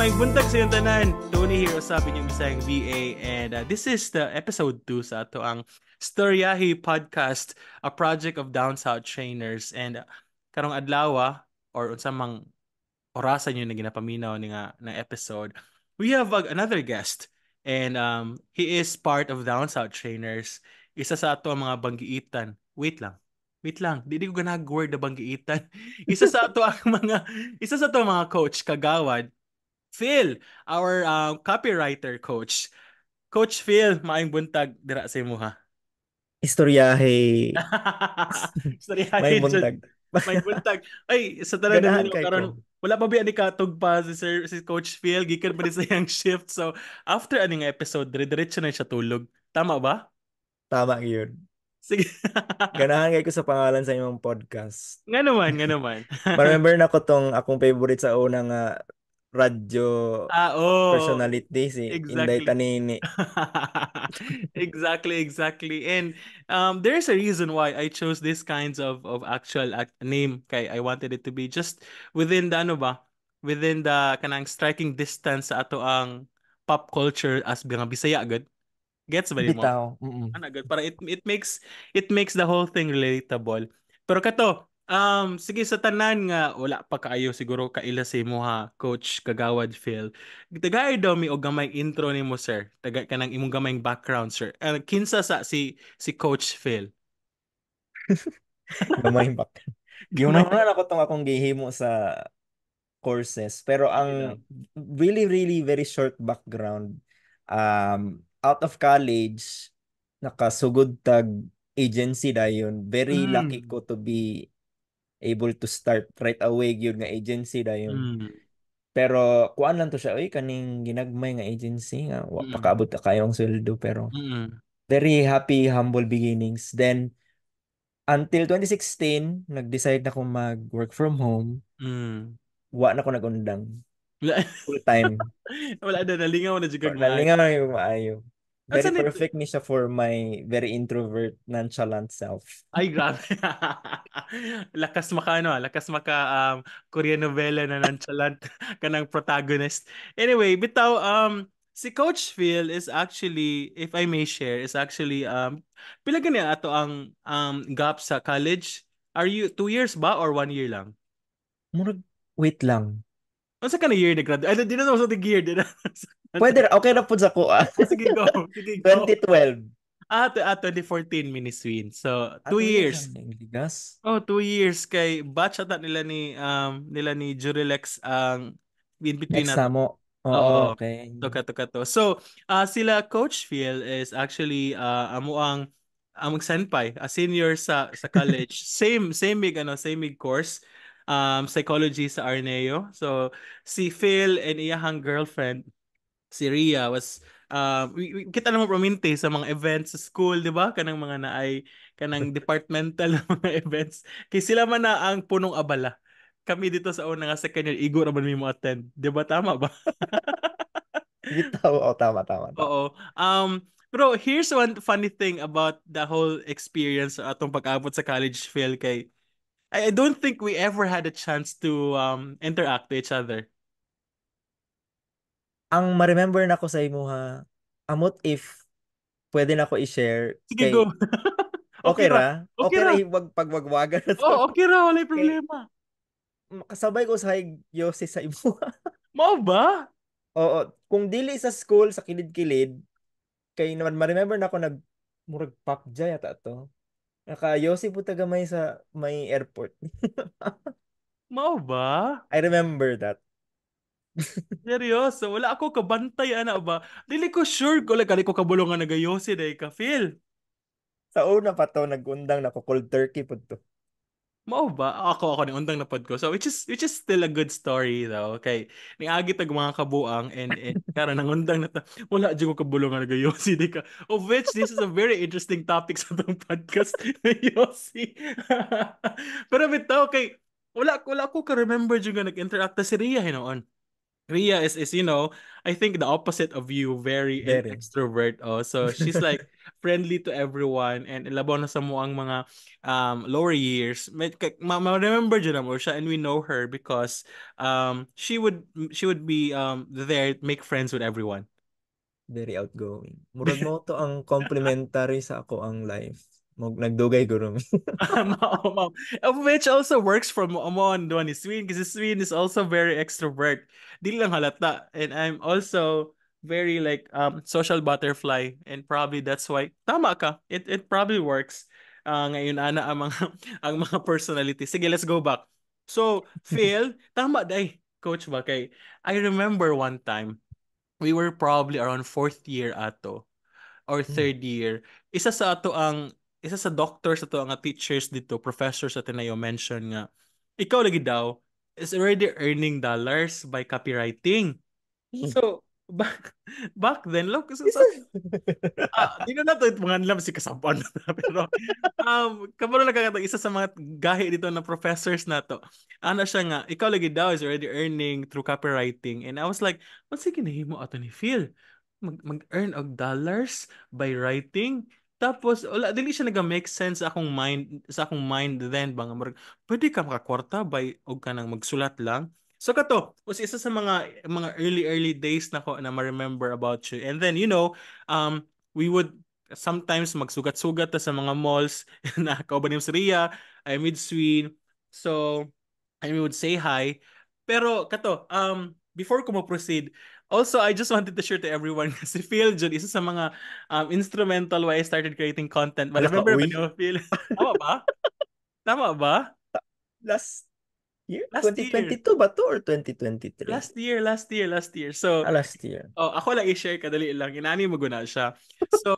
may buntag sa iyong tanan. Tony here, usapin yung Bisayang VA. And this is the episode 2 sa ato ang Storyahi Podcast, a project of Down South Trainers. And karong adlaw, or unsa mang orasan yun na ginapaminaw ni nga na episode, we have another guest. And he is part of Down South Trainers. Isa sa ato ang mga banggiitan. Wait lang. Wait lang, di ko ganag-word na banggiitan. Isa sa ato ang mga isa sa ato ang mga coach kagawad Phil, our copywriter coach. Coach Phil, maayong buntag dira sa imo ha. Istoryahe. May Storyahin dyan. buntag. Maayong buntag. Ay, sa tanan na Ganahan nimo kay ko. karon wala pa ba ni katog pa si Coach Phil gikan pa ni sa iyang shift. So after aning episode, dire-diretso na siya tulog. Tama ba? Tama yun. Sige. Ganahan kay ko sa pangalan sa imong podcast. Nga naman, nga naman. Ma-remember na ko tong akong favorite sa una nga radyo Oo. personality si Inday Exactly. Tanini. Exactly. And there's a reason why I chose this kinds of actual name. Kay I wanted it to be just within the ano ba? Within the kanang striking distance sa ato ang pop culture as mga Bisaya agad. Gets ba mo? Bitaw. Mm-mm. Ano agad para it makes the whole thing relatable. Pero kato, sige sa tanan nga wala pa kaayo siguro kaila sa imo ha, Coach Kagawad Phil. Tagay daw mi og gamay intro nimo sir. Taga kanang imong gamayng background sir. Kinsa sa si Coach Phil? Gamay bak. Gamay Gihuna na ako tong akong gihimo sa courses. Pero sige ang lang. really, really very short background, out of college, nakasugod tag agency dayon. Very lucky Mm. ko to be able to start right away yun nga agency dayon. Mm. Pero kuan lang to siya, oy, kaning ginagmay nga agency nga Mm. pakaabot ka kayong sweldo pero Mm. very happy, humble beginnings. Then until 2016, nag-decide na akong mag-work from home. Mm. Wa na ko nag-undang Wala full time. wala na nalingaw na jud kag maayo. Nalingaw na yung maayo. Asa Very nito? perfect ni siya for my very introvert, nonchalant self. Ay, grabe. Lakas maka Korean novela na nonchalant kanang protagonist. Anyway, bitaw si Coach Phil is actually, if I may share, is actually pila gani ato ang gap sa college? Are you 2 years ba or 1 year lang? Murag, wait lang. Unsa ka na year na grad? Ay, di na sa year, di na. Pwede, okay na po sa ko. Sige, go. Sige, go. 2012. 2014 Miniswin. So, Ah, two 2 years lang years. yung ligas. Oh, 2 years kay batch ata nila ni Jurilex ang in between Next nato. mo. Oo, Oo. okay. To. So, sila Coach Phil is actually amo ang among senpai, a senior sa college. Same course. Psychology sa Arneo. So, si Phil and iyahang girlfriend si Ria was kita naman prominte sa mga events sa school, 'di ba? Kanang mga naay kanang departmental na mga events. Kay sila man na ang punong abala. Kami dito sa una nga second year, igo ra man mi mo attend. 'Di ba tama ba? Bitaw. Oh, tama. Oo. Pero here's one funny thing about the whole experience sa atong pag-abot sa college feel kay I don't think we ever had a chance to interact to each other. Ang ma-remember na ko sa imo ha, amot if pwede na ko i-share Sige, go. kay Okay okay ra. ra. Okay Okay ra ra. wag pagwagwagan na to. Oh, okay ra, walay Kay problema. kasabay ko sa Yossi sa imo. Mao ba? Oo, kung dili sa school sa kilid-kilid, kay naman ma-remember na ako murag pop jay ata to. Naka-Yossi po taga may sa may airport. Mao ba? I remember that. Seryoso, wala ako kabantay ana ba? Dili ko sure ko kali ko kabulongan nagayosi day ka feel. Sa una pa to, nag-undang na ko cold turkey po to. Mao ba? Ako ni undang na pod ko. So which is still a good story though. Okay. Niagi tag mga kabuang and karon nangundang na ta. Wala jud ko kabulongan nagayosi day ka. Of which this is a very interesting topic sa tong podcast. Yosi. Pero bitaw kay wala ko ka remember jud nga nag-interact ta si Ria hinoon. Ria is I think the opposite of you, very an Very. extrovert. Oh, so she's like friendly to everyone and labaw na sa mo ang mga lower years. Remember dyan mo siya and we know her because she would be there to make friends with everyone. Very outgoing. Murag mo to ang complimentary sa ako ang life. Nagdugay guro mi. Mao, mao. Which also works from Amon doon ni Swin kasi Swin is also very extrovert. Di lang halata. And I'm also very like social butterfly and probably that's why tama ka. It probably works. Ngayon ana ang mga ang mga personality. Sige, let's go back. So, Phil, tama dai coach ba kay I remember one time we were probably around fourth year ato or Hmm. third year, isa sa doctors ato ang teachers dito, professors at na mention nga ikaw lagi daw is already earning dollars by copywriting. So back then look Isa. di na nato mga nilam si kasabuan na pero kabalo na kakatang isa sa mga gahi dito na professors na to. Ano siya nga, ikaw lagi daw is already earning through copywriting. And I was like, what's sige nahimo ato ni Phil? Mag-earn og dollars by writing? Tapos, wala, dili siya nag-make sense sa akong mind then, bang, pwede ka makakwarta by, og ka nang magsulat lang. So kato, was isa sa mga early days na ko na ma-remember about you. And then, we would sometimes magsugat-sugat ta sa mga malls na kauban ni Ria, I mid-swing. So, and we would say hi. Pero kato, before ko mo-proceed, also I just wanted to share to everyone si Phil Jun, isa sa mga instrumental why I started creating content. But Hala ka, remember ba uy. niyo, Phil? Tama ba? Tama ba? Last year? Last year. 2022 ba to or 2023? Last year. So, Last year. oh, ako lang i-share kadali lang. Inani mo guna siya. So,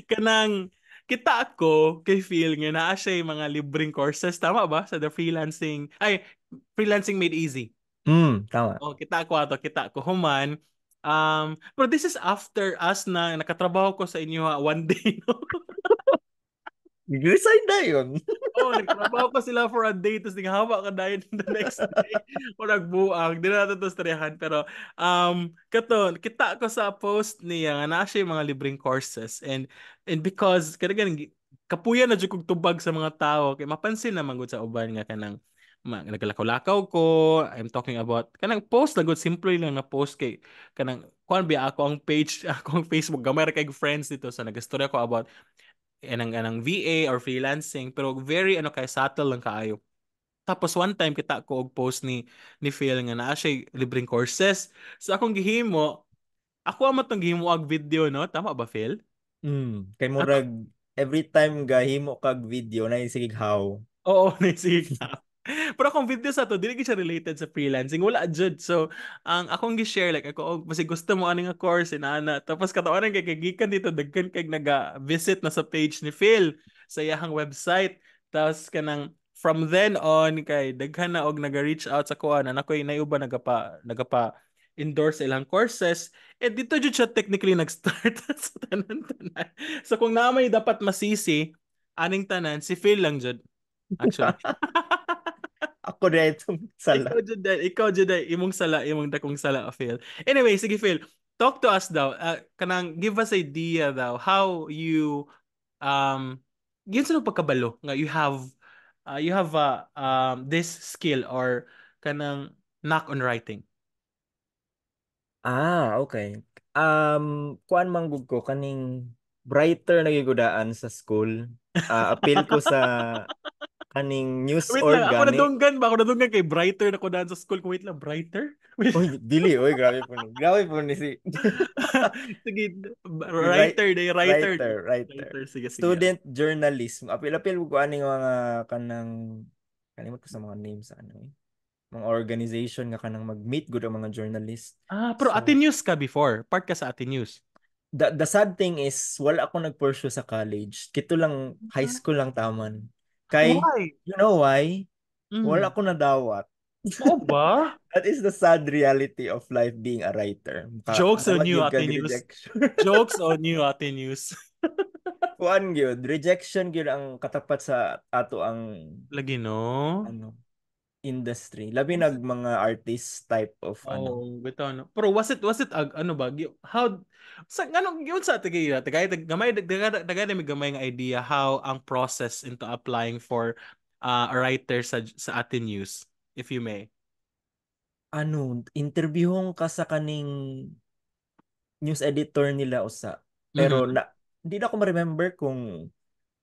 kanang kita ako kay Phil nga naa siya yung mga libreng courses. Tama ba? Sa the freelancing. Ay, freelancing made easy. Tama. Oh, kita ko human. Pero this is after us na nakatrabaho ko sa inyo one day, no? Resign na yun. Oh, nagtrabaho pa sila for a day tapos naghawa ka dahil the next day o nagbuang. Di na natin ito storyahan. Pero, kato, kita ko sa post niya nga na siya yung mga libreng courses. And because, kanagan, kapuya na dyan kong tubag sa mga tao. Kaya mapansin naman gud sa uban nga kanang naglakaw-lakaw ko. I'm talking about, kanang post lang gud, simple lang na post kay, kanang, kuan ba ako ang page, ako ang Facebook, gamay ra kay friends dito. So, nag-story ako about anang VA or freelancing pero very kay subtle lang kaayo. Tapos one time kita ko og post ni Phil nga naa siya libreng courses. So akong gihimo, ako ang matong gihimo og video no, tama ba Phil? Kay Ako, murag every time gahimo kag video na sige how. oo, naisig ka. Pero akong video sa to, dili gyud siya related sa freelancing. Wala jud. So, ang akong gi-share like ako, kasi gusto mo ani nga course inana. Tapos katawanan kay gikan dito dagkan kay naga-visit na sa page ni Phil sa iyang website. Tapos kanang from then on kay daghan na og naga-reach out sa kuan na nakoy nayuba nagapa endorse ilang courses. Eh dito jud siya technically nag-start sa tanan-tanan. So kung naamay dapat masisi aning tanan si Phil lang jud actually. Ako na itong sala. Ikaw jud imong sala imong dakong sala Phil. Anyway, sige Phil, talk to us daw. Kanang give us idea daw how you um yun sa pagkabalo nga you have this skill or kanang knack on writing. Okay. Kuan manggug ko kaning brighter na gigudaan sa school. Appeal ko sa kaning news Wait lang, org gani. ako nadunggan kay Brighter na ko daan sa school ko. Wait lang, Brighter? Wait. Oy, dili oy, grabe po ni. Grabe po ni si Sige, Right, writer day. writer. Writer, sige, sige. Student journalism. Apil-apil ko aning mga kanang kalimot ko sa mga names sa ano eh. Mga organization nga kanang mag-meet gud ang mga journalist. Pero So, Atenews ka before. Part ka sa Atenews. the sad thing is wala ako nag-pursue sa college. Kito lang high school lang taman. Kay Why? you know why? Wala Mm. ko nadawat. Oo ba? That is the sad reality of life being a writer. Jokes on Dawat you, gyud kag Atenews. rejection. Jokes on you, Atenews. Kuan gyud, rejection gyud ang katapat sa ato ang Lagi, no? ano industry. Labi Was nag it mga artist type of ano. Oh, bitaw no. Pero was it ano ba? How sa anong yun sa tagay tagay gamay dagay may gamay nga idea how ang process into applying for a writer sa atin news if you may. Ano, interviewon ka sa kaning news editor nila usa. Pero Mhm. hindi na ako ma-remember kung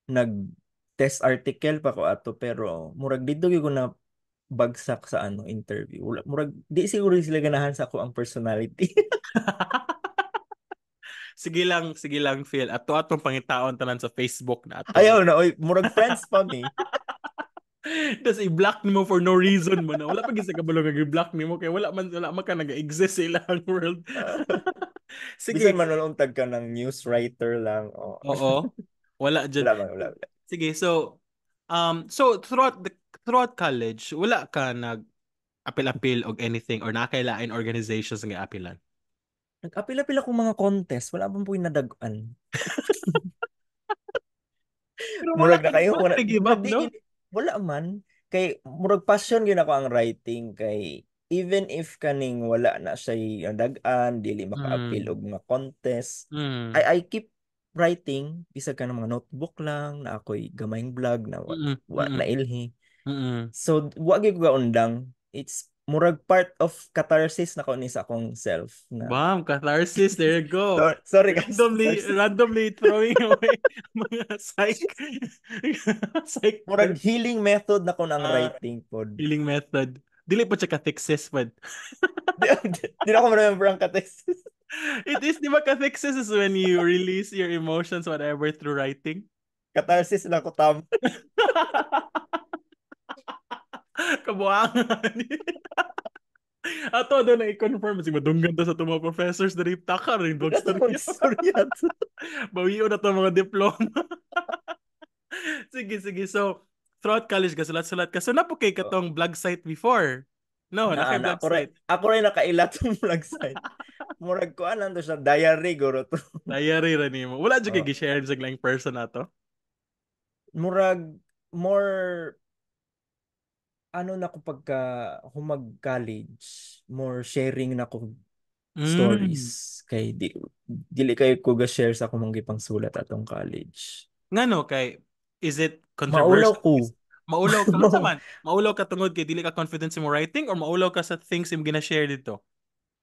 nag test article pa ko ato pero murag dito gyud ko na bagsak sa ano interview. Murag di siguro sila ganahan sa ako ang personality. Sige lang Phil. Ato atong pangitaon tanan sa Facebook na ato. Ayaw na, oy, murag friends pa mi. Tapos i-block nimo for no reason mo na. Wala pa gisa kabalo nga i-block nimo kay wala man ka nag-exist sa ilang world. Bisan Sige. man untag ka ng news writer lang. Oh. Oo. Wala dyan. Wala man, wala. Sige, so throughout college, wala ka nag-apil-apil og anything or nakailain organizations nga apilan. Nag-apila-pila kong mga contest, wala pang po nadagan. Pero Murag na kayo, wala ka nag-give up, di, no? wala man. Kay, murag passion gina ko ang writing. Kay, even if kaning wala na siya ang dagan, dili maka-appeal Mm. og mga contest, Mm. I keep writing, bisag ka ng mga notebook lang, na ako'y gamayng vlog na Mm. na Mm. ilhi. Mm. So, wag ko undang. It's murag part of catharsis na ko ni sa akong self na Bam, catharsis, there you go. sorry guys. Randomly, randomly throwing away mga psych Murag term. healing method na ko ng Ah, writing pod. healing method. Dili pa siya ka-thesis, but Di na ako remember ang katesis. it is, di ba, cathexis is when you release your emotions, whatever, through writing? Catharsis lang ko tam. Kabuangan. Ato doon na i-confirm si madunggan to sa itong mga professors na rin taka rin dog Wala sa story. akong istorya to. Bawiyo na to mga diploma. Sige. So, throughout college ka, sulat-sulat ka. So, napo kay Oh, katong blog site before? No, nakay na blog site. ako rin nakailat ng vlog site. Murag ko anan to siya diary guro to. Diary ra nimo. Wala dyan kay Oh, gi-share sa lang person na to. murag more ano na ko pagka humag college, more sharing na ko Mm. stories kay dili kayo ko ga share sa akong mga sulat atong college. Ngano kay is it Maulaw controversial? ko. Maulaw ka unsa man? Maulaw ka tungod kay dili ka confident sa mo writing or maulaw ka sa things im gina-share dito?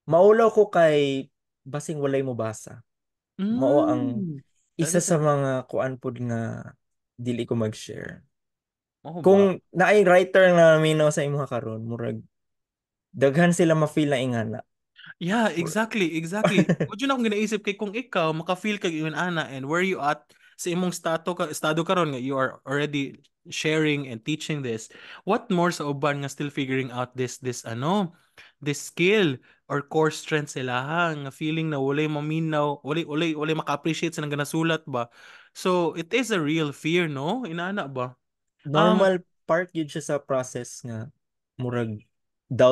Maulaw ko kay basing walay mo basa. Mao ang Mm. That isa is sa a mga kuan pod nga dili ko mag-share. oh Kung ba? naay writer na minaw sa imong karon, murag daghan sila ma-feel na ingana. Yeah, Murag- exactly. Mo na akong ginaisip kay kung ikaw maka-feel kag yun ana and where you at sa imong estado karon nga you are already sharing and teaching this. What more sa uban nga still figuring out this skill or core strength sila ha nga feeling na walay maminaw, walay maka-appreciate sa nang ganasulat ba. So it is a real fear, no? Inaana ba? Um Normal part yun siya sa process nga murag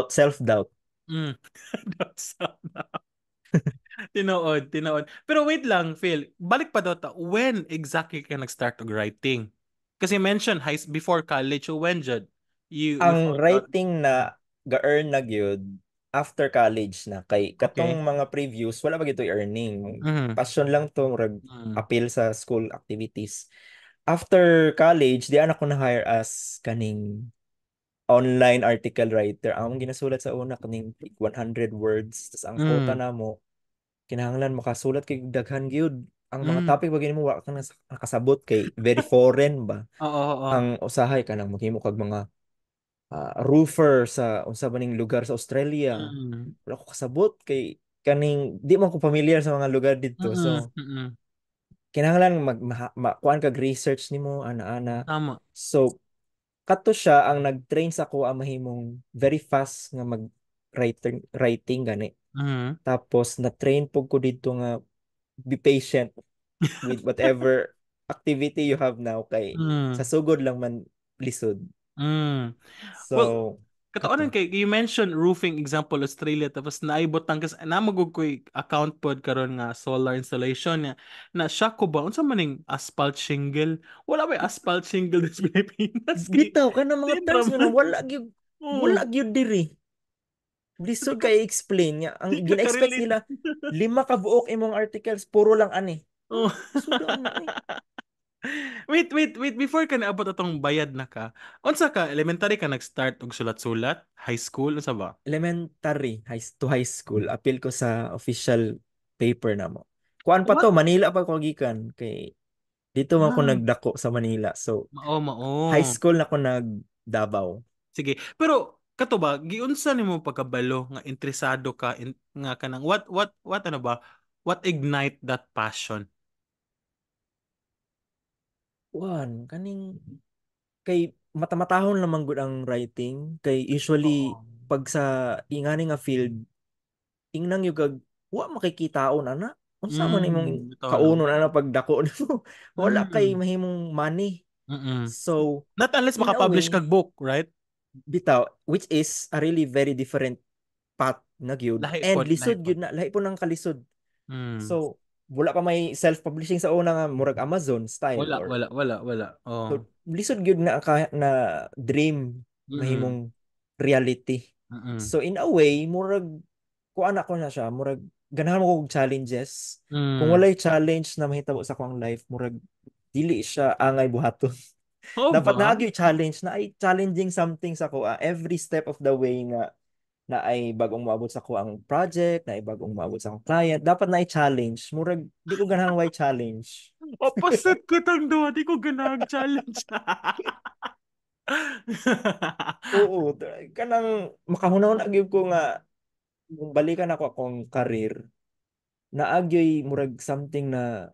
self-doubt. mm, that's Tinuod. Pero wait lang, Phil. Balik pa daw ta. When exactly ka nag-start of writing? Kasi mention before college, so when jud you Ang found out. writing na ga-earn na gyud after college na kay katong Okay. mga previews wala pa gito earning. Mhm. Passion lang to murag Mhm. appeal sa school activities. After college, di anak ko na hire as kaning online article writer. Ang ginasulat sa una kaning 100 words. Tas ang quota Mhm. na mo, kinahanglan makasulat kay daghan gyud. Ang mga Mhm. topic bagay mo wa ka nakasabot kay very foreign ba. Oo. Ang usahay ka nang maghimo kag mga roofer sa unsa ba ning lugar sa Australia. Mhm. Wala ko kasabot kay kaning di man ko familiar sa mga lugar dito. Mhm. So Mhm. kinahanglan kuan kag research nimo ana-ana. Tama. So kato siya ang nag-train sa ko ang mahimong very fast nga mag writing gani. Mhm. Tapos na-train pug ko dito nga be patient with whatever activity you have now kay sa Mhm. sugod lang man lisod. Mhm. Well, So kataonan kato. kay you mentioned roofing example Australia tapos naibot ang kas namagug koy account pod karon nga solar installation niya na shock ko ba unsa maning asphalt shingle wala ba asphalt shingle sa Pilipinas kay Bitaw ka ng mga Sinra terms nga na man wala gyud Wala Oh, gyud diri. di Lisod ka, kay explain niya. Ang di ka gina-expect ka-relate. nila 5 ka buok imong articles puro lang ani. Oh. Sudan na eh. Wait, before ka naabot atong bayad na ka. Unsa ka, elementary ka nag-start og sulat-sulat, high school, unsa ba? Elementary to high school appeal ko sa official paper na mo. Kuan pa What? to Manila pa ko gikan kay dito man ako Ah, nagdako sa Manila. So high mao. school na ako nag Davao. Sige. Pero kato ba, giunsa nimo pagkabalo nga interesado ka nga kanang what ano ba? What ignite that passion? Kuan kaning kay matamatahon naman gud ang writing kay usually Oo. pag sa ingani nga field ingnan yung kag wa makikitaon ana unsa man imong Ito lang. kaunon ana pag dako nimo wala kay Mm. mahimong money Mm. so Not unless in a maka-publish kag way book, right? bitaw which is a really very different path na gyud and Lahi lisod pod. gyud na lahi po ng kalisod Mm. so wala pa may self-publishing sa una nga murag Amazon style Wala, or wala, wala, wala. so Oh. lisod gyud na na dream Mm. mahimong reality Mm. so in a way murag kuan ako na siya murag ganahan mo kog challenges kung Mm. walay challenge na mahitabo sa akong life murag dili siya angay buhaton Oh dapat ba? naagyo challenge na ay challenging something sa ko every step of the way nga na ay bagong maabot sa ko ang project na ay bagong maabot sa akong client dapat na ay challenge murag di ko ganahan way challenge Opposite ko tang duha, di ko ganang challenge. oo kanang makahunaw na gyud ko nga kung balikan ako akong career naagyoy murag something na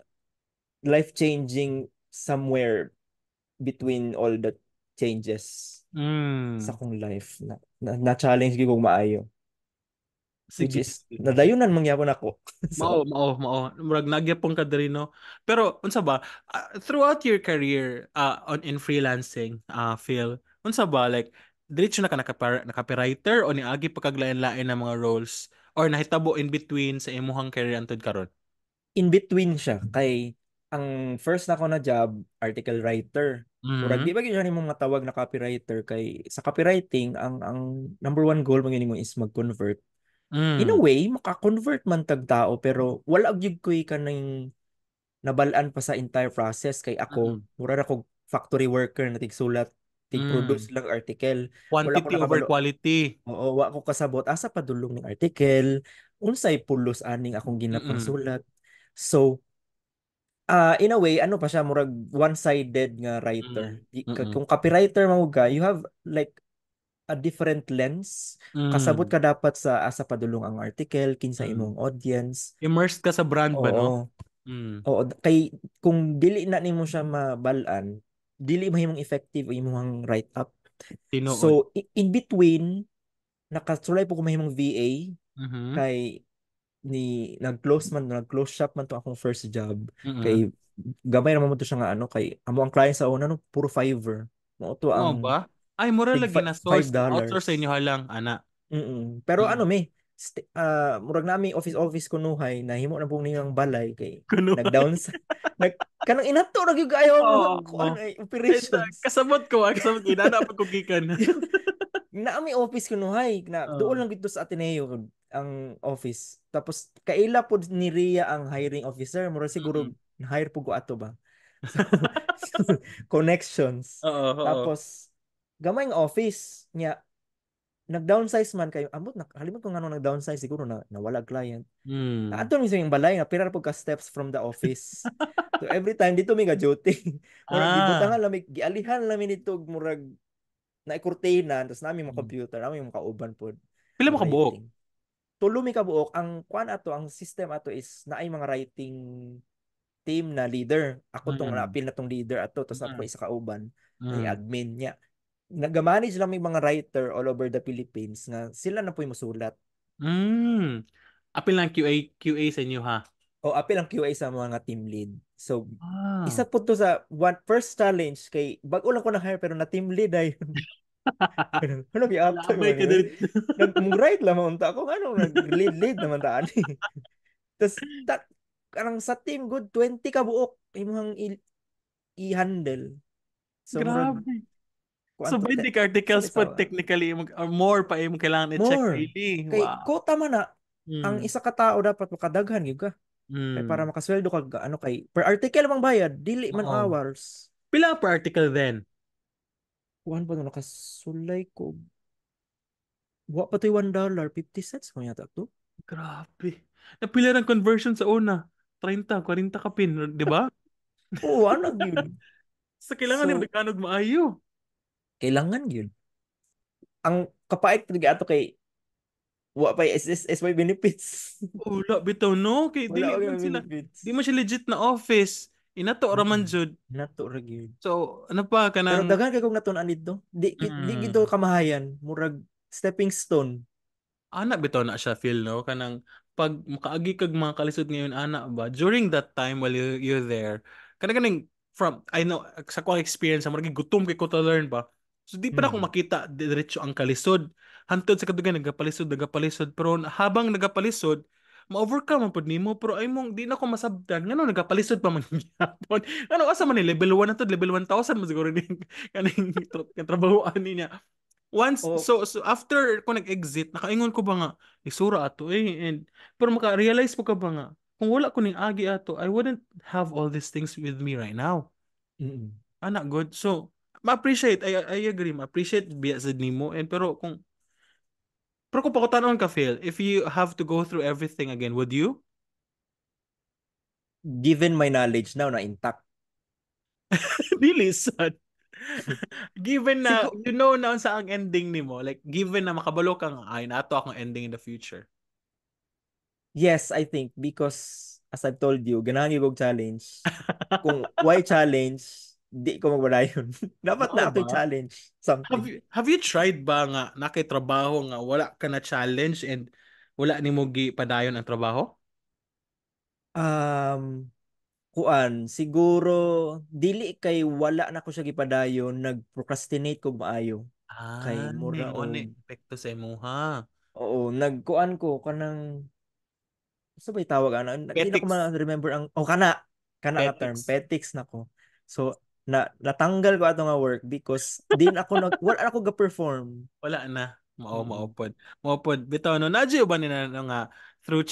life changing somewhere between all the changes sa Mm. kong life na challenge gyud kong maayo which Sige, is sige. nadayunan mangyapon ako so Mao. Murag nagyapon ka diri no. Pero unsa ba throughout your career on in freelancing, Phil, unsa ba like diretso na ka nakapiriter o niagi pa kag lain-lain na mga roles or nahitabo in between sa imuhang career antud karon? in between siya kay ang first na ko na job article writer murag Mhm. di ba gyud siya nimong matawag na copywriter kay sa copywriting ang number one goal mo mo is mag-convert in a Mm. way maka-convert man tag tao pero wala gyud koy kanang nabalaan pa sa entire process kay ako Mm. mura na kog factory worker na tigsulat tig-produce Mm. lang article wala ko Quantity over nakabalo quality. oo wa ko kasabot asa padulong ning article unsay pulos aning akong ginapang Mm. sulat so in a way ano pa siya murag one-sided nga writer Mm. Mm. kung copywriter mo ka you have like a different lens kasabot Mm. ka dapat sa asa padulong ang article kinsa Mm. imong audience Immersed ka sa brand ba no? oo Mm. oo kay kung dili na nimo siya mabalaan dili mahimong effective ang imong write up Tinuod. so in between nakasulay po ko mahimong VA Mhm. kay nag-close shop man to akong first job Mhm. kay gamay naman mo to siya nga ano kay amo ang client sa una no puro Fiverr mo to Oo ang ba? Ay, mura tig lagi na five source. Outsource sa dollars inyo halang, ana. Pero ano Mm. murag nami office kunuhay nahimo na po niyo ang balay kay Kuno. nag-downsize nag kanang inato ra gyud kayo ang mga Oo. kuan operations Kasabot ko, kasabot ko. Inana pag kugikan. naami office kunuhay na doon Oo. lang gito sa Ateneo ang office tapos kaila po ni Ria ang hiring officer mura siguro Mm. na-hire po ko ato ba so, connections Oo. tapos gamay nga office niya nag-downsize man kayo ambot na halimot ko nga nung nag-downsize siguro na nawala client Mm. ato mismo yung balay nga pira po ka steps from the office so every time dito mi ga duty murag Ah. gibutangan lami gialihan lami nito murag na kurtina tapos namin mga Mm. computer namin mga kauban po Pila nga mo ka buok? writing tulo mi kabuok ang kuan ato ang system ato is naay mga writing team na leader ako tong Mm. naapil na tong leader ato tapos ako Mm. isa kauban ay Mm. admin niya nagamanage lang may mga writer all over the Philippines nga sila na po yung musulat Mm. Apil lang QA sa inyo ha. o apil ang QA sa mga team lead so isa Ah. po to sa one first challenge kay bago lang ko na hire pero na team lead ay ano gyapon Labay ka dito. nag-write lang mo unta ako ano nag-lead naman ta ani tas kanang sa team good 20 ka buok imong i-handle so murag Grabe. kuan So to basic sa articles po bitaw technically or more pa yung kailangan i-check more daily. kay Wow. kota man na ang Mm. isa ka tawo dapat makadaghan gyud ka kay para Mm. makasweldo ka ano kay per article mang bayad dili man Oo. hours. Pila per article then? Kuan pa no nakasulay ko wa pa to'y $1 50 cents mo yata to. Grabe. Napila ng conversion sa una. 30, 40 ka pin, di ba? Oo, ana gyud. Sa kailangan yung So Mecanog maayo. kailangan gyud. Ang kapait pud ato kay wa pa SSS benefits. Wala bitaw no kay Wala dili pa man kay sila. benefits. Di man siya legit na office. Inato ra man jud. Nato ra gyud. So, ano pa Pero kanang daghan kay kog natun-an dito. Di gito mm, kamahayan, murag stepping stone. ana bitaw na siya feel no kanang pag makaagi kag mga kalisod ngayon ana ba during that time while you're there kanang kaning from I know sa ko experience mo gutom kay ko to learn ba so di pa na ako Mm. makita diretso ang kalisod hantod sa kadugan nagapalisod pero habang nagapalisod ma-overcome man pud nimo pero ay mong di na ko masabtan ngano nagapalisod pa man gyapon ano asa man ni level 1 na to level 1,000 mo siguro ning kaning trabahoan niya. Once, O so after ko nag-exit, nakaingon ko ba nga, isura ato and, pero maka-realize po ka ba nga, kung wala ko ning agi ato, I wouldn't have all these things with me right now. mm. Anak, good. So, ma-appreciate, I agree, ma-appreciate biya sa nimo, pero kung pakutanong ka, Phil, if you have to go through everything again, would you? Given my knowledge now na intact. Really sad. Given na, Siguro you know na sa ang ending nimo, like, given na makabalo kang, ay, nato akong ending in the future. yes, I think because as I've told you, ganahan yung challenge. Kung why challenge, di ko magwalayon. Dapat Mao na ako ba? challenge something. Have you tried ba nga nakitrabaho nga wala ka na challenge and wala ni mo gi padayon ang trabaho? Um, kuan, siguro dili kay wala na ko siya gipadayon, nag-procrastinate ko maayo. Kay Ay, mura mo ni og epekto sa imuha. oo, nagkuan ko kanang sabay tawag ana, di na ko Ethics. ma-remember ang kana nga term, Ethics. petics na ko. So natanggal ko ato nga work because din ako wala ako ga-perform. Wala na. Mao Mm. maupod. Maupod. Bitaw no, nadyo ba ni na nga through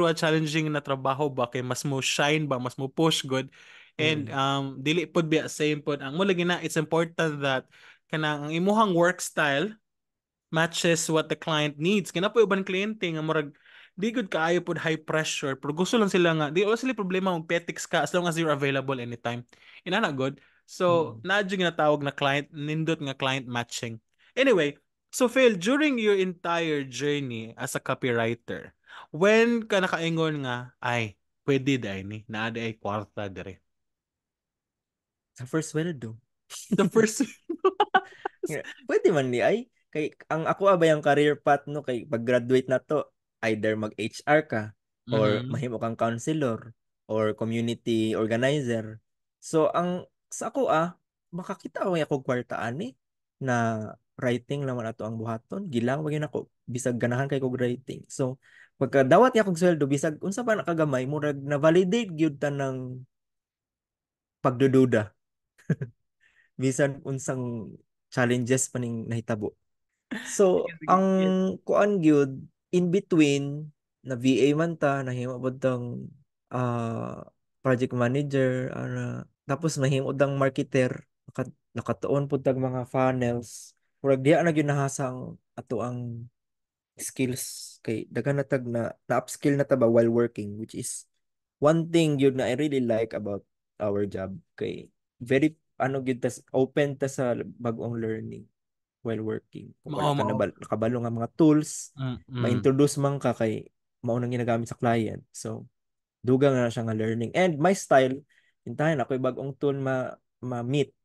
a challenging na trabaho ba kay mas mo shine ba, mas mo push good. And Mm. dili pod biya same pod ang mo lagi na it's important that kanang ang imuhang work style matches what the client needs. Kaya po ibang kliyente nga murag di good kaayo pod high pressure pero gusto lang sila nga di wala sila problema mag petics ka as long as you're available anytime. Ina na good. So Mm. na ginatawag na client nindot nga client matching. Anyway, so Phil, during your entire journey as a copywriter, when ka nakaingon nga ay pwede dai ni naa ay kwarta dire. Sa first sweldo. The first Yeah, pwede man ni ay kay ang ako abay ang career path no kay pag-graduate na to either mag-HR ka or Mhm. mahimo kang counselor or community organizer. So ang sa ako makakita ko ako kwarta ani na writing naman ato ang buhaton gilang wag ako bisag ganahan kay kog writing. So pagka dawat niya kog sweldo bisag unsa pa nakagamay murag na validate gyud ta ng pagdududa bisan unsang challenges pa ning nahitabo. So, Sige, sige, ang sige. kuan gyud in between na VA man ta nahimo pod tang project manager tapos nahimo dang marketer nakatuon pod tag mga funnels murag diha na gyud nahasang ato ang skills kay daghan na tag na upskill na ta ba while working which is one thing yun na I really like about our job kay very gyud tas open ta sa bagong learning while working. Kung wala Mao ka mao. nakabalo nga mga tools, Mm. ma-introduce man ka kay maunang ginagamit sa client. So, dugang na siya nga learning. And my style, intahin ako yung bagong tool ma-meet.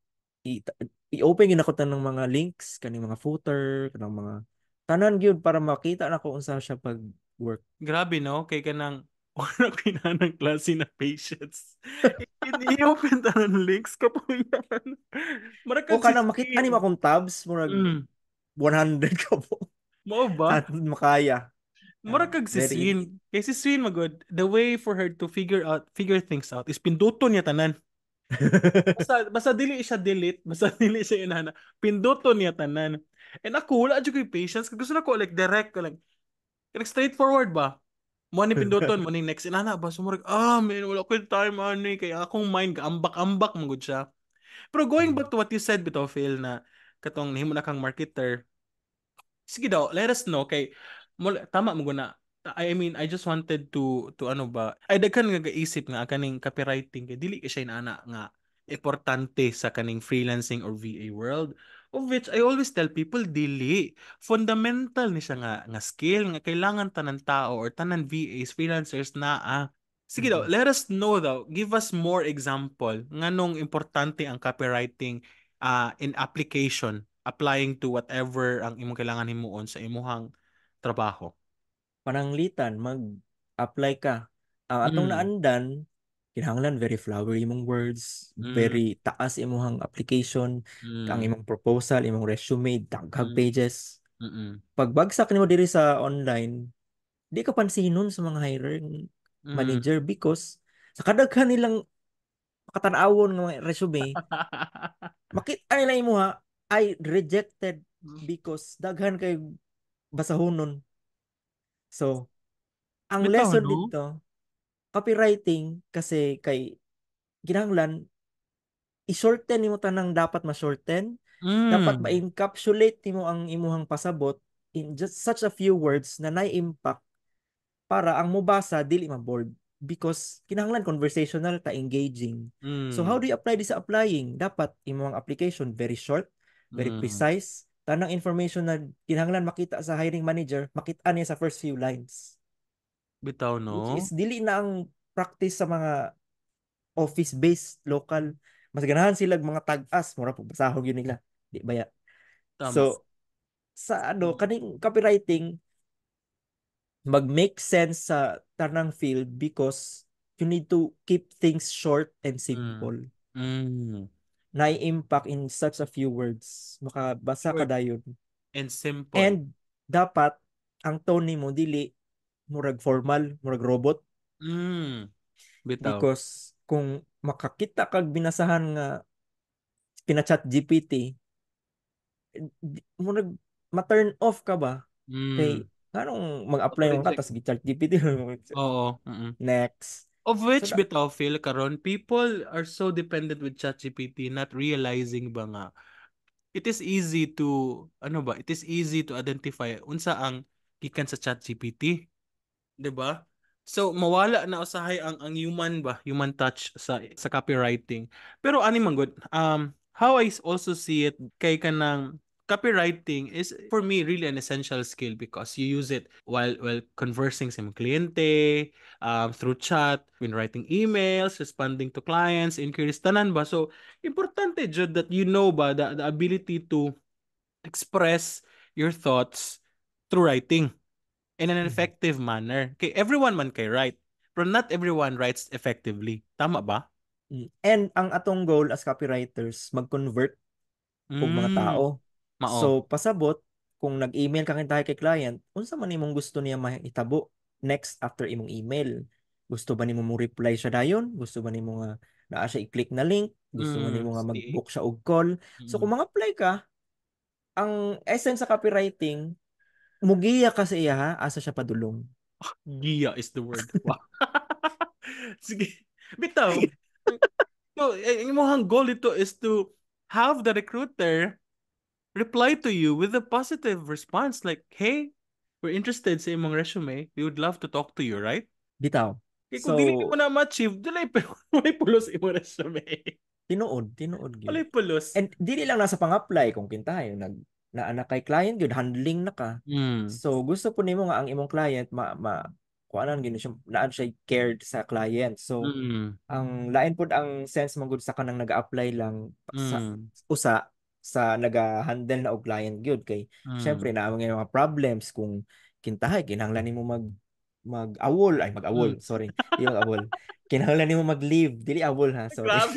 I- I-open yun ako ng mga links, kaning mga footer, kanang mga tanan gyud para makita na ko unsa siya pag work. Grabe no, kay kanang wala kinahanglan klase na patience. I-open ta ng links ka po yan. O Marakag si kana makita ani Screen. akong tabs, murag Mm. 100 ka po. Mao ba? At makaya. Marakag si Very Swin. easy. Kay si Swin magod, the way for her to figure things out is pinduton niya tanan. Basta dili siya delete, basta dili siya inana. Pinduton niya tanan. And ako, wala dyan ko yung patience. Gusto na ko, like, direct ko, like straightforward ba? Mo ni pinduton, mo ni next inana ba? Sumurag, man, wala ko yung time, ano kaya akong mind, ambak-ambak, magod siya. Pero going back to what you said, bitaw, Phil, na katong nahimo na kang marketer, sige daw, let us know kay tama mo na. I mean, I just wanted to ano ba? Ay daghan nga gaisip nga kaning copywriting kay dili ka siya inaana nga importante sa kaning freelancing or VA world, of which I always tell people dili fundamental ni siya nga skill nga kailangan tanan tao or tanan VAs freelancers na Sige daw, Mm. let us know daw. Give us more example nganong importante ang copywriting in application applying to whatever ang imong kailangan himuon sa imuhang trabaho. Pananglitan, mag-apply ka. Ang atong Mm. naandan, kinahanglan very flowery imong words, Mm. very taas imong application, ang Mm. imong proposal, imong resume, daghang Mm. pages. Mm. Pagbagsak nimo diri sa online, di ka pansinon sa mga hiring Mm. manager because sa kadaghan nilang katan-awon nga mga resume, makita nila imuha ay rejected because daghan kay basahonon. So, ang Bitaw lesson no? dito, copywriting kasi kay kinahanglan i-shorten nimo tanang dapat ma-shorten, dapat Mm. ma-encapsulate nimo ang imuhang pasabot in just such a few words na na-impact para ang mubasa dili ma-bored because kinahanglan conversational ta engaging. So how Mm. do you apply this sa applying? Dapat imuhang application very short, very Mm. precise, tanang information na kinahanglan makita sa hiring manager, makita niya sa first few lines. Bitaw Which is no? dili na ang practice sa mga office-based local. Mas ganahan sila mga tag-as, mura po basahon yun nila. Di ba ya? Tama. So, sa ano, kaning copywriting, mag-make sense sa tanang field because you need to keep things short and Mm. simple. Mm. Na-impact in such a few words. Makabasa ka Short dayon. and simple. And dapat, ang tone mo, dili, murag formal, murag robot. Mm. Bitaw. Because kung makakita kag binasahan nga kina-chat GPT, murag ma-turn off ka ba? Mm. Kay anong mag-apply mo ka Auto-reject. tapos gi-chat GPT Oo. Mm. next. Of So which bitaw Phil karon people are so dependent with ChatGPT not realizing ba nga it is easy to ano ba it is easy to identify unsa ang gikan sa ChatGPT, 'di ba? So mawala na usahay ang human ba, human touch sa copywriting. Pero ani man gud, how I also see it kay kanang copywriting is for me really an essential skill because you use it while conversing sa mga kliyente, through chat, when writing emails, responding to clients, inquiries, tanan ba? So importante jud that you know ba the ability to express your thoughts through writing in an Mhm. effective manner. Okay, everyone man kay write, pero not everyone writes effectively. Tama ba? And ang atong goal as copywriters, mag-convert og mga Mm, tao. mao. So pasabot kung nag-email ka kintahay kay client, unsa man imong gusto niya mahitabo next after imong email? Gusto ba nimo mo reply siya dayon? Gusto ba nimo nga naa siya i-click na link? Gusto ba nimo nga See? mag-book siya og call? So Mm. kung mag-apply ka, ang essence sa copywriting, mugiya ka sa iya ha, asa siya padulong. Gia is the word. Wow. Sige. Bitaw. So, yung imong goal ito is to have the recruiter reply to you with a positive response like, "Hey, we're interested sa imong resume. We would love to talk to you," right? Bitaw. Kaya kung dili mo So, na ma-achieve, dili pero may pulos imong resume. tinuod gyud. Walay pulos. And dili lang nasa pang-apply kung kintahay naa na kay client gyud handling na ka. Mm. So gusto po nimo nga ang imong client kuanan gyud siya naan siya cared sa client. So Mm. ang lain pod ang sense man gud sa kanang nag-apply lang sa Mm. usa sa naga-handle na og client gyud kay syempre Mm. naa mga problems kung kintahay kinahanglan nimo mag-awol ay mag-awol Mm. sorry di mag-awol kinahanglan nimo mag-leave dili awol ha sorry. Grabe.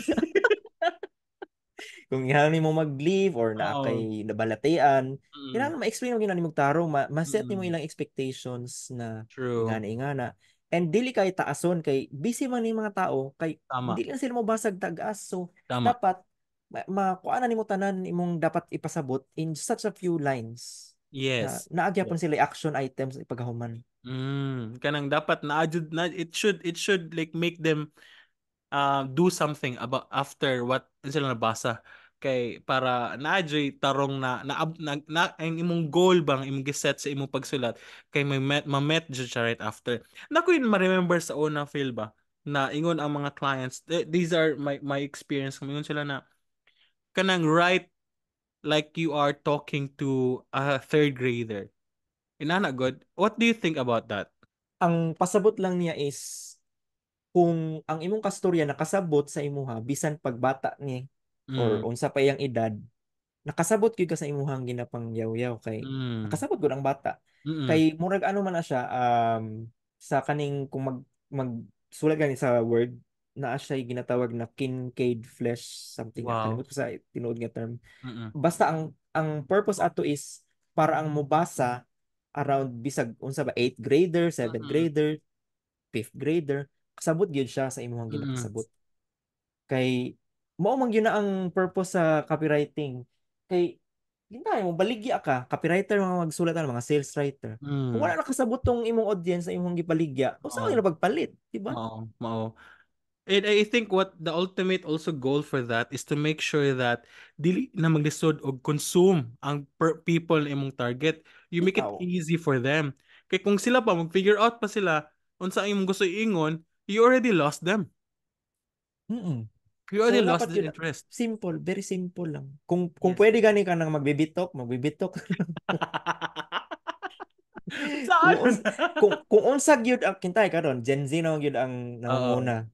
Kung ihangin mo mag-leave or na Oo. kay nabalatian, Mm. kailangan ma-explain mo ginani mong tarong, ma-set mo Mm. ilang expectations na True. ingana. And dili kay taason kay busy man ni mga tao kay Tama. dili na sila mabasag tagas. So Tama. dapat makuha na nimo tanan imong dapat ipasabot in such a few lines na Yes. naagyapon Yes. sila action items ipagahuman. Kanang dapat na it should like make them do something about after what sila nabasa kay para naadjay tarong na ang imong goal bang imong giset sa imong pagsulat kay may ma-met jud siya right after. Nako yun ma-remember sa una feel ba na ingon ang mga clients, these are my experience kung ingon sila na kanang write like you are talking to a third grader. Inana good. What do you think about that? Ang pasabot lang niya is kung ang imong kastorya nakasabot sa imuha bisan pagbata ni or Mm. unsa pa iyang edad, nakasabot gyud ka sa imuhang ginapangyaw-yaw kay Mm. nakasabot gud ang bata. Mm. Kay murag ano man na siya sa kaning kung mag sulat gani sa Word naa siya ginatawag na Kincaid flesh something nga Wow. kalimot ko sa tinuod nga term. Mm. Basta ang purpose ato is para ang mobasa around bisag unsa ba 8th grader, 7th Mm. grader, 5th grader, kasabot gyud siya sa imong Mm. ginapasabot. Kay mao man gyud na ang purpose sa copywriting. Kay hindi mo baligya ka, copywriter mga magsulat ang mga sales writer. Kung Mm. wala nakasabot tong imong audience sa imong gipaligya, usa ka Oo. na pagpalit, di ba? Oo. Oo. And I think what the ultimate also goal for that is to make sure that dili na maglisod og consume ang people na imong target. You make it Bitaw. easy for them. Kay kung sila pa mag-figure out pa sila unsa ang imong gusto iingon, you already lost them. Mm. You So already lost dapat the yun interest. simple, very simple lang. Kung Yes. pwede gani ka nang magbibitok, magbibitok. kung Saan? uns kung unsa gyud ang kintay karon, Gen Z na gyud ang Oo. nangunguna.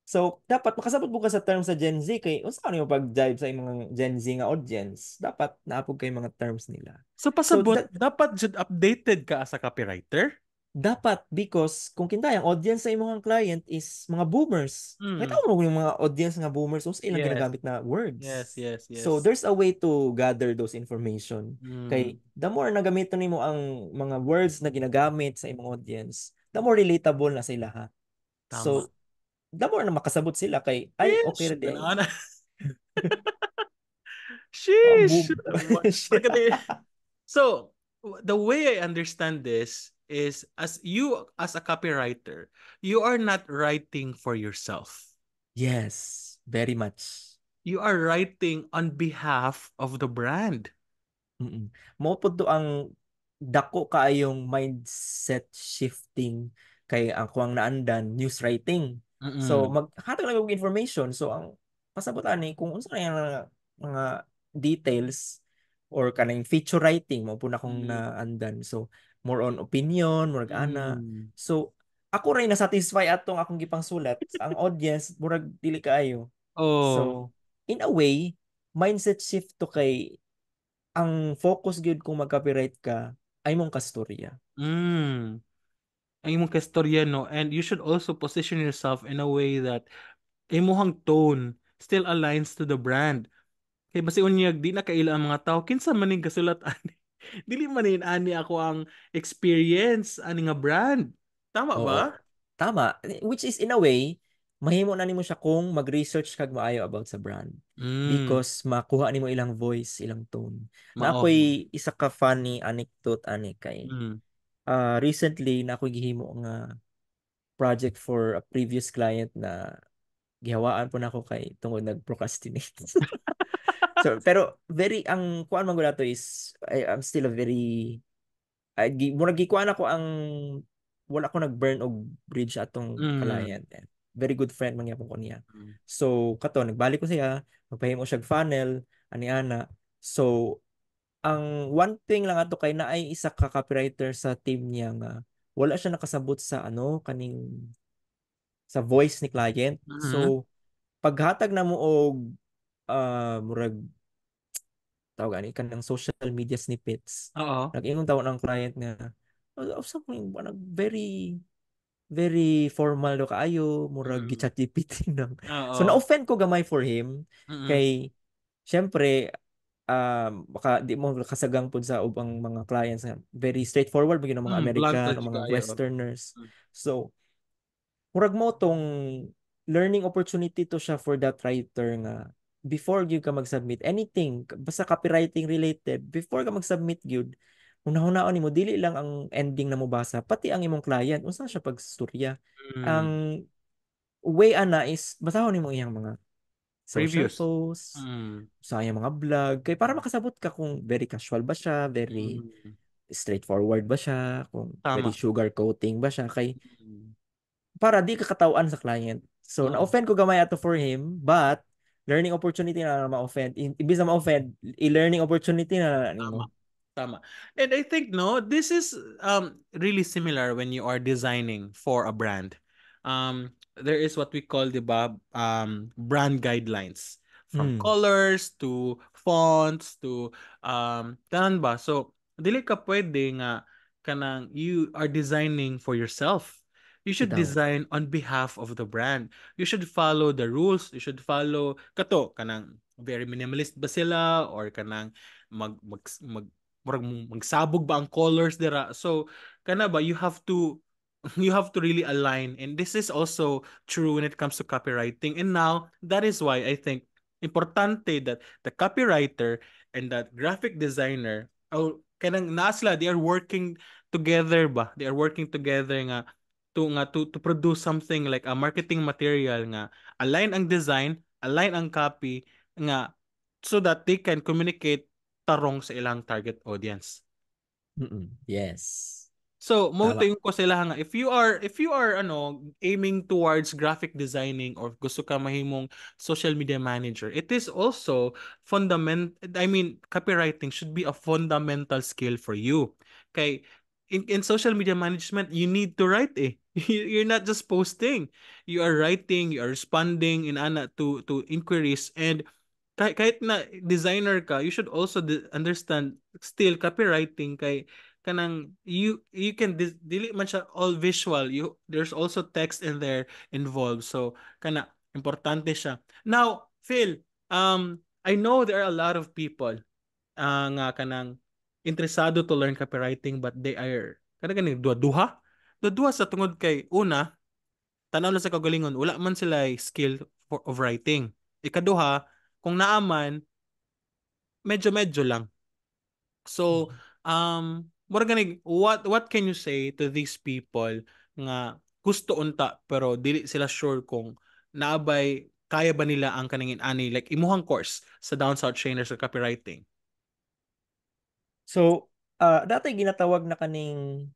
So, dapat makasabot mo ka sa term sa Gen Z kay unsa ano yung pag-jive sa imong Gen Z nga audience. Dapat naapog kay mga terms nila. So So, pasabot, dapat jud updated ka as a copywriter. dapat because kung kinta ang audience sa imong client is mga boomers. Mm. Nakita mo yung mga audience nga boomers so ilang Yes. ginagamit na Yes, words. yes, So, yes. there's a way to gather those information. Mm. Kay the more na gamiton nimo ang mga words na ginagamit sa imong audience, the more relatable na sila ha. Tama. So, the more na makasabot sila kay ay okay Sheesh. ra di ay. Tanana. Mga Sheesh. boom. Shit. Pagkati- So, the way I understand this is as you as a copywriter, you are not writing for yourself. Yes, very much. You are writing on behalf of the brand. Mm. Mao pud to ang dako kaayong mindset shifting kay ako ang naandan news writing. So Mm-mm. maghatag lang og information. So ang pasabot ani kung unsa kaya mga details or kanang feature writing mo po na akong Mm. naandan. So more on opinion, murag ana. Mm. So ako ray na satisfy atong akong gipang sulat. Ang audience murag dili kaayo. Oh. So in a way mindset shift to kay ang focus gyud kung mag-copyright ka ay mong kastorya. Mm. Ang imong kastorya no, and you should also position yourself in a way that imuhang tone still aligns to the brand. Kay basi unyag di na kaila ang mga tao kinsa man ning kasulat ani. Dili man ni ani ako ang experience ani nga brand. Tama Oo. ba? Tama. Which is in a way, mahimo na nimo siya kung mag-research kag maayo about sa brand. Mm. Because makuha nimo ilang voice, ilang tone. Na Mao. ako'y isa ka funny anecdote ani kay Mm. recently na ako'y gihimo nga project for a previous client na gihawaan po na ako kay tungod nag-procrastinate. So, pero very ang kuan man gud ato is I'm still a very murag gikuan ako ang wala ko nag-burn og bridge atong Mm. client. Very good friend man gyapon ko niya. Mm. So kato nagbalik ko siya, magpahimo siya og funnel ani ana. So ang one thing lang ato kay naay isa ka copywriter sa team niya nga wala siya nakasabot sa ano kaning sa voice ni client. Mhm. So paghatag na mo og murag tawag ani kanang social media snippets. Oo. Nag-ingon tawo ng client nga sa ko very very formal do kaayo murag Mm. gi-chat GPT nang. So Oo. na-offend ko gamay for him Mm. kay syempre baka di mo kasagang pud sa ubang mga clients nga very straightforward bagyo ng mga Blunt ra American o jud mga kaayo. Westerners. Mm. So murag mo tong learning opportunity to siya for that writer nga before gyud ka mag-submit anything basta copywriting related before ka mag-submit gyud una-hunaon nimo dili lang ang ending na mo basa pati ang imong client unsa siya pagstorya Mm. ang way ana is basahon nimo iyang mga social Previews. posts Mm. sa iyang mga vlog kay para makasabot ka kung very casual ba siya very Mm. straightforward ba siya kung very Tama. sugar coating ba siya kay Mm. para di ka katawan sa client. So, Oo. na-offend ko gamay ato for him, but learning opportunity na ma-offend. Ibig na ma-offend, i-learning opportunity na Tama. nimo. Tama. And I think no, this is really similar when you are designing for a brand. There is what we call the brand guidelines from Hmm, colors to fonts to tanan ba. So dili ka pwede nga kanang you are designing for yourself. You should bitaw. design on behalf of the brand. You should follow the rules. You should follow kato kanang very minimalist ba sila or kanang mag murag magsabog ba ang colors dira, so kana ba you have to you have to really align, and this is also true when it comes to copywriting. And now that is why I think importante that the copywriter and that graphic designer, oh kanang naa sila, they are working together ba, they are working together nga to produce something like a marketing material nga align ang design, align ang copy nga, so that they can communicate tarong sa ilang target audience. Mm-mm. Yes. So, mo Tama. tingin ko sila nga if you are aiming towards graphic designing or gusto ka mahimong social media manager, it is also I mean, copywriting should be a fundamental skill for you. Kay in social media management, you need to write eh. You're not just posting. You are writing, you are responding in ana to inquiries, and kahit na designer ka, you should also understand still copywriting, kay kanang you can dili man siya all visual, there's also text in there involved, so kana importante siya. Now Phil, I know there are a lot of people nga kanang interesado to learn copywriting, but they are kanang ganing duha sa tungod kay una, tanaw lang sa kagalingon, wala man sila skill of writing. Ikaduha, kung naaman, medyo-medyo lang. So, mura ganig, what can you say to these people nga gusto unta pero dili sila sure kung naabay kaya ba nila ang kaningin ani like imuhang course sa Down South Trainers or copywriting? So, dati ginatawag na kaning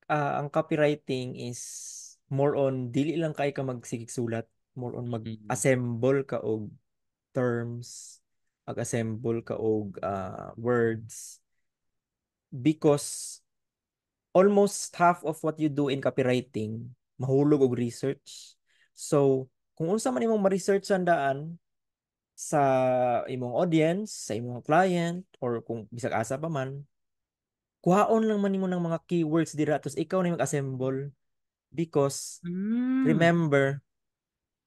ang copywriting is more on dili lang kay ka magsigig sulat, more on Mm. mag-assemble ka og terms, mag-assemble ka og words because almost half of what you do in copywriting mahulog og research. So, kung unsa man imong ma-research daan sa imong audience, sa imong client, or kung bisag asa pa man, kuhaon lang man nimo ng mga keywords dira tapos ikaw na yung mag-assemble because Mm. remember,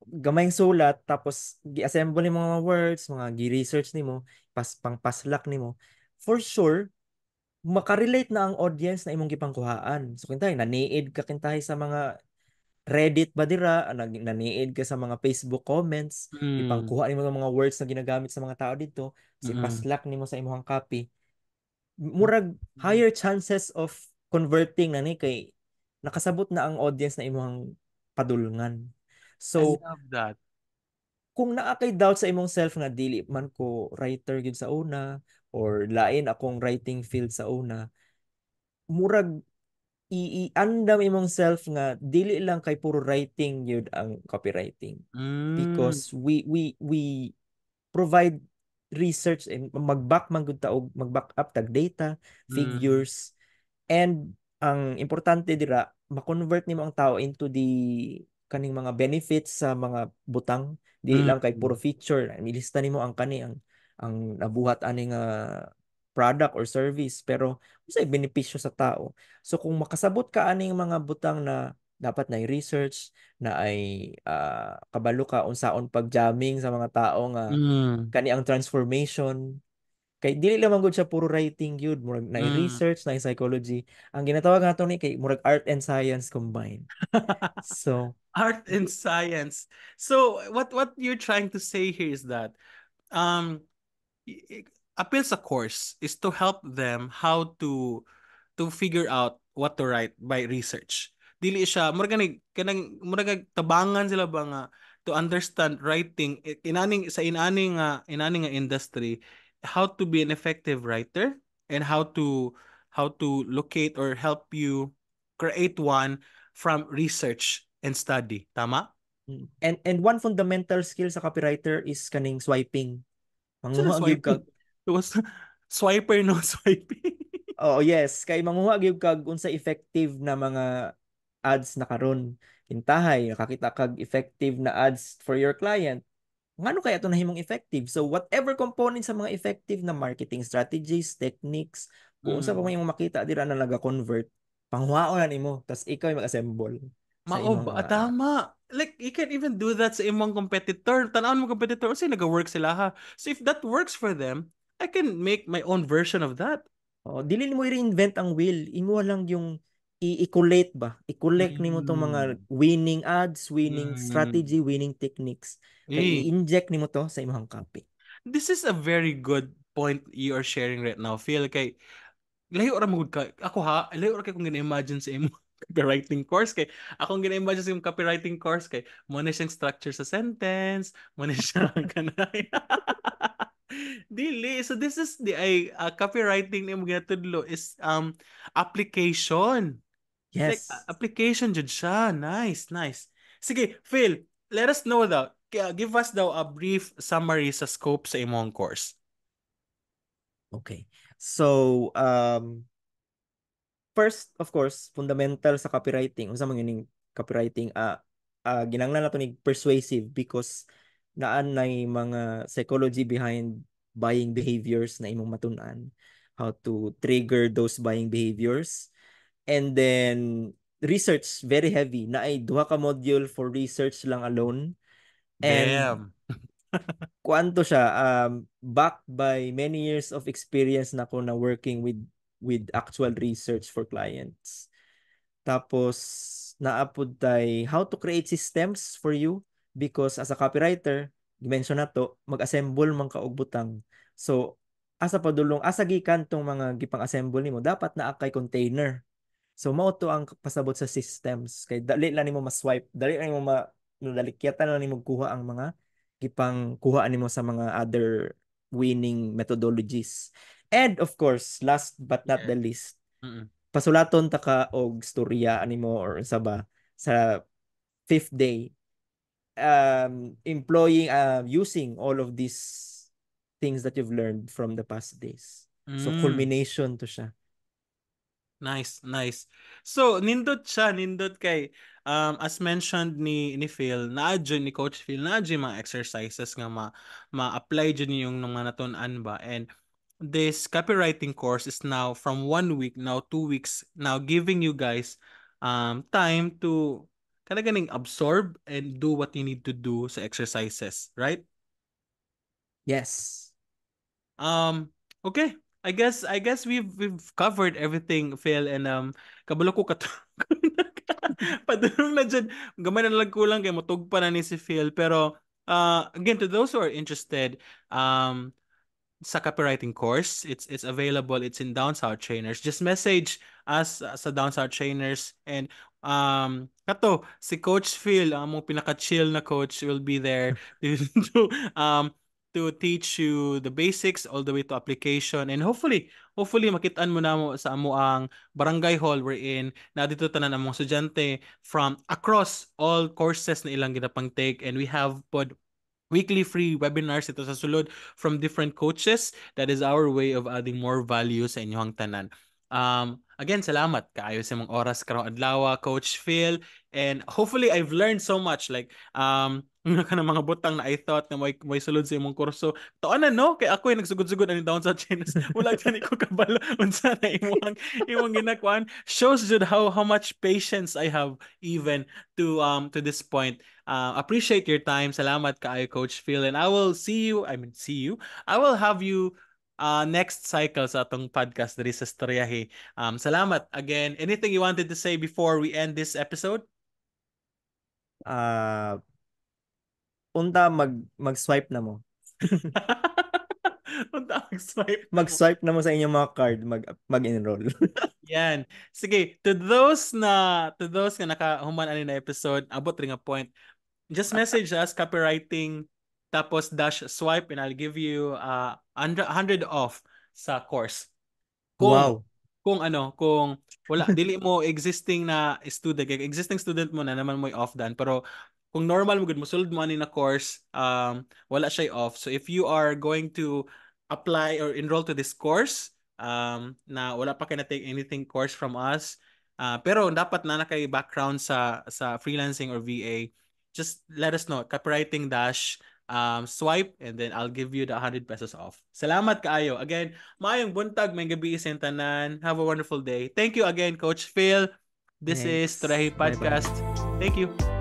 gamayng sulat tapos gi-assemble nimo mga words, mga gi-research nimo, pang paslak nimo. For sure, makarelate na ang audience na imong gipangkuhaan. So kintay naniid ka kintay sa mga Reddit ba dira, naniid ka sa mga Facebook comments, Mm. ipangkuha nimo ng mga words na ginagamit sa mga tao dito, si Mm. paslak nimo sa imong copy. Murag higher chances of converting na ni kay nakasabot na ang audience na imong padulngan. I So, love that. kung naa kay doubt sa imong self nga dili man ko writer gyud sa una or lain akong writing field sa una, murag i-andam imong self nga dili lang kay puro writing yun ang copywriting Mm. because we provide research and mag-back man gud ta og mag-back up tag data, Mm. figures, and ang importante dira ma-convert nimo ang tao into the kaning mga benefits sa mga butang dili lang kay puro Mm. feature ilista nimo ang kani ang nabuhat ani nga product or service pero unsay benepisyo sa tao. So kung makasabot ka aning mga butang na dapat na research na ay kabalo ka unsaon pag-jamming sa mga tao nga Mm. kani ang transformation kay dili lang man gud siya puro writing gyud murag na Mm. research na psychology ang ginatawag nato ni kay murag art and science combined. So Art and science. So what you're trying to say here is that um appeals a course is to help them how to figure out what to write by research. Dili siya murag ni kanang murag tabangan sila ba nga to understand writing inaning sa inaning nga industry, how to be an effective writer and how to locate or help you create one from research and study. Tama? And one fundamental skill sa copywriter is kaning swiping. Saan Manguha gyud kag swiping? It was swiper no swiping. oh yes, kay manguha gyud kag unsa effective na mga ads na karon. Hintahay nakakita kag effective na ads for your client. Ngano kaya ito nahimong effective? So whatever component sa mga effective na marketing strategies, techniques, kung unsa pa Mm. man imong makita dira na naga-convert, panghuaon na nimo, tas ikaw yung mag-assemble sa imong Maob, tama. Like, you can even do that sa imong competitor. Tanawon mo competitor, kasi nag-work sila ha. So if that works for them, I can make my own version of that. oh, dili mo i-reinvent ang wheel. Imo lang yung i-collate ba? I-collect nimo tong mga Mm. winning ads, winning Mm. strategy, winning techniques. Kay Eh, i-inject nimo to sa imong copy. this is a very good point you are sharing right now. Feel kay layo ra magud ka. Ako ha, layo ra kay kung gina-imagine sa imo copywriting course kay akong gina-imagine sa imong copywriting course kay mo na siyang structure sa sentence, mo na siyang kanay. Dili. So this is the copywriting na mo ginatudlo is application. Like Yes. application jud siya. Nice, nice. Sige, Phil, let us know daw. Give us daw a brief summary sa scope sa imong course. Okay. So, first, of course, fundamental sa copywriting. Unsa man yun copywriting? Ginanglan nato ni persuasive because naan nay mga psychology behind buying behaviors na imong matun-an. How to trigger those buying behaviors. And then, research, very heavy. Na ay duha ka module for research lang alone. And Damn. kuanto siya, backed by many years of experience na ko na working with actual research for clients. Tapos, naapod tay how to create systems for you because as a copywriter, mention na to, mag-assemble man ka og butang. So, asa padulong, asa gikan tong mga gipang-assemble nimo, dapat na kay container. So, mao to ang pasabot sa systems. Kay dali lang nimo ma-swipe, dali lang nimo dalikyatan lang nimo kuha ang mga gipang kuha nimo sa mga other winning methodologies. And of course, last but not Yeah. the least, Mm-mm. pasulaton ta ka og storya animo or sa ba sa fifth day employing using all of these things that you've learned from the past days. So Mm. culmination to siya. Nice, nice. So, nindot siya, nindot kay as mentioned ni Phil, naadyo ni Coach Phil, naadyo yung mga exercises nga ma-apply dyan yung mga natun-an ba. And this copywriting course is now from 1 week, now 2 weeks, now giving you guys time to kind of ganing absorb and do what you need to do sa exercises, right? Yes. Okay. I guess we've covered everything, Phil, and kabalo ko kat padulong na dyan. Gamay na lang kulang kay motug pa na ni si Phil. Pero again, to those who are interested, um sa copywriting course, it's available. It's in Down South Trainers. Just message us sa Down South Trainers, and kato si Coach Phil, ang mong pinaka-chill na coach, will be there to um to teach you the basics all the way to application, and hopefully makitaan mo na mo sa amo ang barangay hall we're in na dito tanan ang mga estudyante from across all courses na ilang ginapang take, and we have pod weekly free webinars ito sa sulod from different coaches. That is our way of adding more value sa inyong tanan. Again, salamat kaayo sa mong oras karong adlaw, Coach Phil. And hopefully, I've learned so much. Like, nga ka ng mga butang na I thought na may sulod sa imong kurso. Toon na, no? Kay ako yung nagsugod-sugod ani down sa Chinas. Wala ka ni ko kabalo. Unsa na imong ginakuan. Shows jud how much patience I have even to this point. Appreciate your time. Salamat kaayo, Coach Phil. And I will see you. I will have you next cycle sa atong podcast diri sa Storyahe. Salamat again. Anything you wanted to say before we end this episode? Ah, unta mag-swipe na mo. Unta mag-swipe na mo. Mag-swipe na mo sa inyong mga card, mag-enroll. Yan. Sige, to those nga nakahuman ani na episode, abot ring a point. Just message us copywriting tapos dash swipe and I'll give you 100 off sa course. Kung Wow. kung wala dili mo existing na student, kay existing student mo na naman mo off dan, pero kung normal mo gud mo sulod mo ani na course, wala siya off. So if you are going to apply or enroll to this course, na wala pa kay na take anything course from us, pero dapat na kay background sa freelancing or VA, just let us know. Copywriting dash swipe and then I'll give you the 100 pesos off. Salamat kaayo. Again, maayong buntag, may gabi sa tanan. Have a wonderful day. Thank you again, Coach Phil. This is Thanks. Turahi Bye-bye. Podcast. Thank you.